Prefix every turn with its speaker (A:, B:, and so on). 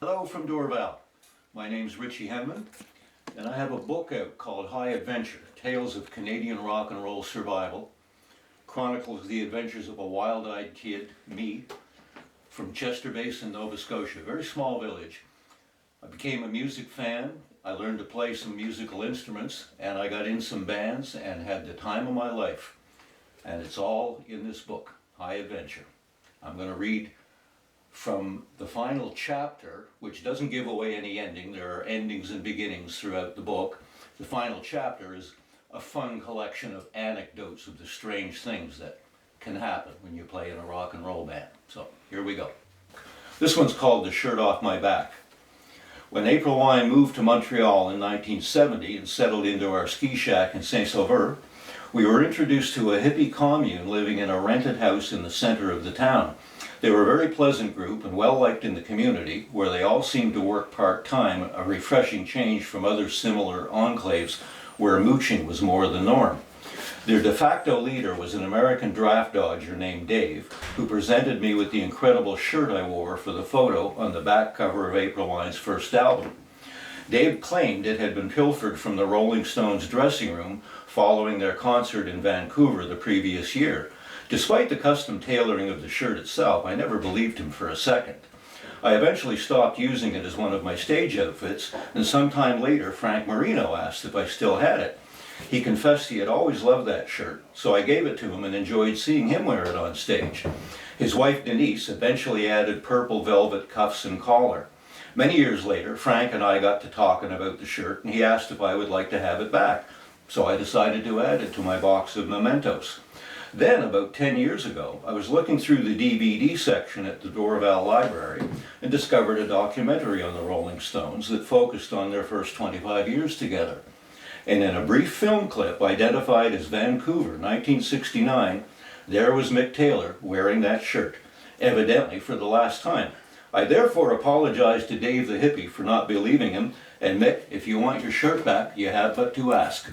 A: Hello from Dorval. My name's Ritchie Henman, and I have a book out called High Adventure, Tales of Canadian Rock and Roll Survival. Chronicles the adventures of a wild-eyed kid, me, from Chester Basin, Nova Scotia, a very small village. I became a music fan, I learned to play some musical instruments, and I got in some bands and had the time of my life. And it's all in this book, High Adventure. I'm going to read from the final chapter, which doesn't give away any ending. There are endings and beginnings throughout the book. The final chapter is a fun collection of anecdotes of the strange things that can happen when you play in a rock and roll band. So here we go. This one's called The Shirt Off My Back. When April and I moved to Montreal in 1970 and settled into our ski shack in Saint-Sauveur, we were introduced to a hippie commune living in a rented house in the center of the town. They were a very pleasant group and well liked in the community, where they all seemed to work part-time, a refreshing change from other similar enclaves where mooching was more the norm. Their de facto leader was an American draft dodger named Dave, who presented me with the incredible shirt I wore for the photo on the back cover of April Wine's first album. Dave claimed it had been pilfered from the Rolling Stones' dressing room following their concert in Vancouver the previous year. Despite the custom tailoring of the shirt itself, I never believed him for a second. I eventually stopped using it as one of my stage outfits, and sometime later Frank Marino asked if I still had it. He confessed he had always loved that shirt, so I gave it to him and enjoyed seeing him wear it on stage. His wife Denise eventually added purple velvet cuffs and collar. Many years later, Frank and I got to talking about the shirt, and he asked if I would like to have it back, so I decided to add it to my box of mementos. Then, about 10 years ago, I was looking through the DVD section at the Dorval Library and discovered a documentary on the Rolling Stones that focused on their first 25 years together. And in a brief film clip identified as Vancouver, 1969, there was Mick Taylor wearing that shirt, evidently for the last time. I therefore apologized to Dave the hippie for not believing him, and Mick, if you want your shirt back, you have but to ask.